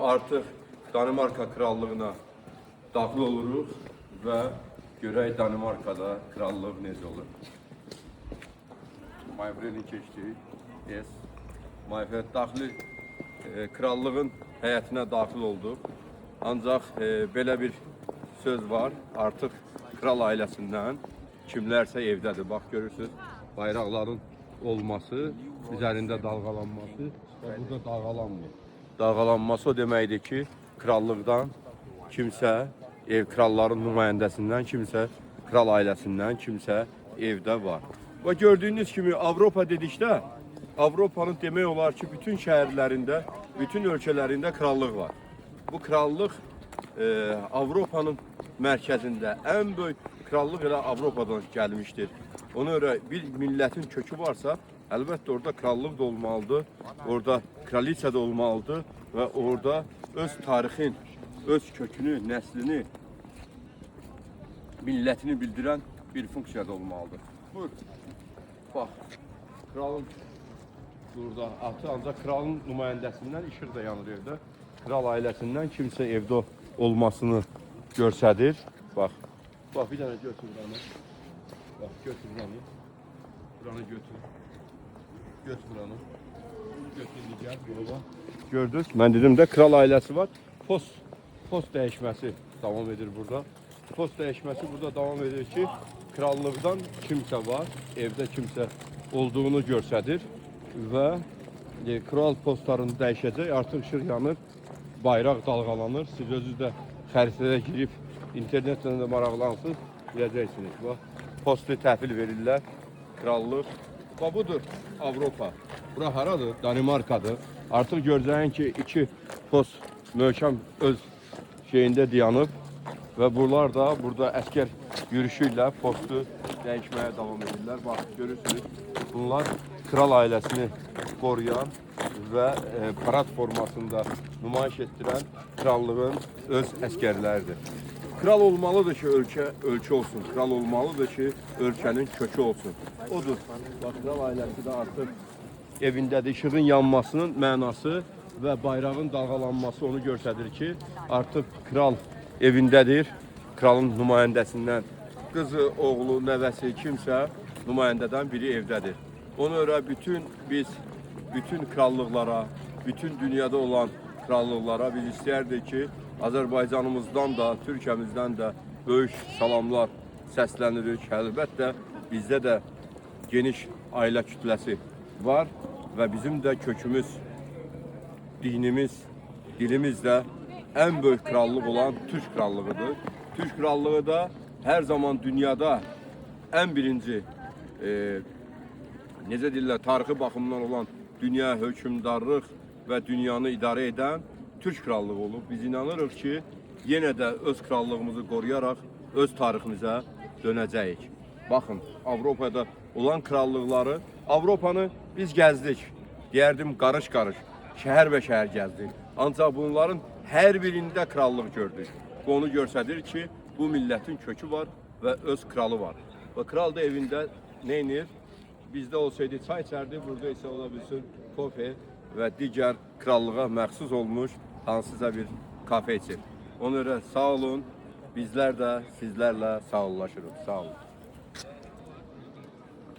Artıq Danimarka krallığına daxil oluruq və görək Danimarkada krallıq necə olur. Mayvreli keçdik. Yes. Mayvreli daxil krallığın həyətinə daxil olduq. Ancaq belə bir söz var. Artıq kral ailəsindən kimlərsə evdədir. Bax görürsünüz, bayraqların olması, üzərində dalğalanması və burada dalğalanmır. Dalğalanması o deməkdir ki, krallıqdan kimsə, kralların nümayəndəsindən kimsə, kral ailəsindən kimsə evdə var. Və gördüyünüz kimi Avropa dedikdə, Avropanın demək olar ki, bütün şəhərlərində, bütün ölkələrində krallıq var. Bu krallıq Avropanın mərkəzində ən böyük krallıq elə Avropadan gəlmişdir. Ona görə bir millətin kökü varsa, əlbəttə orada krallıq da olmalıdır, orada kraliça da olmalıdır və orada öz tarixin, öz kökünü, nəslini, millətini bildirən bir funksiyada olmalıdır. Buyur, bax, kralın burada atı, ancaq kralın nümayəndəsindən işıq da yanır evdə. Kral ailəsindən kimsə evdə olmasını göstərir. Bax, bax bir dənə götür buranı. Bax, götür buranı. Buranı götür. Götür buranı. Götür, gəl, yola. Gördünüz, mən dedim də kral ailəsi var. Post dəyişməsi davam edir burada. Post dəyişməsi burada davam edir ki, krallıqdan kimsə var, evdə kimsə olduğunu göstərir və kral postlarını dəyişəcək, artıq işıq yanır, bayraq dalğalanır. Siz özünüz də xəritədə girib internetlə də maraqlansınız, biləcəksiniz. Bax, postu təhvil verirlər, krallıq. Bax, budur Avropa. Bura haradır? Danimarkadır. Artıq görəcəyin ki, iki post möhkəm öz şeyində dayanıb və bunlar da burada əskər yürüyüşü ilə postu dəyişməyə davam edirlər. Bax, görürsünüz, bunlar kral ailəsini qoruyan və parad formasında nümayiş etdirən krallığın öz əskərləridir. Kral olmalıdır ki, ölkə olsun. Kral olmalıdır ki, ölkənin kökü olsun. Odur. Bax, kral ailəsi də artıq evindədir. İşığın yanmasının mənası və bayrağın dalğalanması onu göstərir ki, artıq kral evindədir. Kralın nümayəndəsindən qızı, oğlu, nəvəsi, kimsə nümayəndədən biri evdədir. Ona görə bütün krallıqlara, bütün dünyada olan krallıqlara biz istəyərdik ki, Azərbaycanımızdan da, Türkiyəmizdən də böyük salamlar səslənirik. Əlbəttə, bizdə də geniş ailə kütləsi var və bizim də kökümüz, dinimiz, dilimiz də ən böyük krallıq olan Türk krallığıdır. Türk krallığı da hər zaman dünyada ən birinci, necə deyirlər, tarixi baxımdan olan dünya hökmdarlıq və dünyanı idarə edən Türk krallığı olub. Biz inanırıq ki, yenə də öz krallığımızı qoruyaraq öz tariximizə dönəcəyik. Baxın, Avropada olan krallıqları, Avropanı biz gəzdik. Deyərdim, qarış-qarış, şəhər və şəhər gəzdik. Ancaq bunların hər birində krallıq gördük. Bu onu göstərir ki, bu millətin kökü var və öz kralı var. Və kral da evində nə edir? Bizdə olsaydı çay içərdi, burada isə ola bilsin kofe və digər krallığa məxsus olmuş hansısa bir kafe içir. Ona görə sağ olun, bizlər də sizlərlə sağollaşırıq. Sağ olun.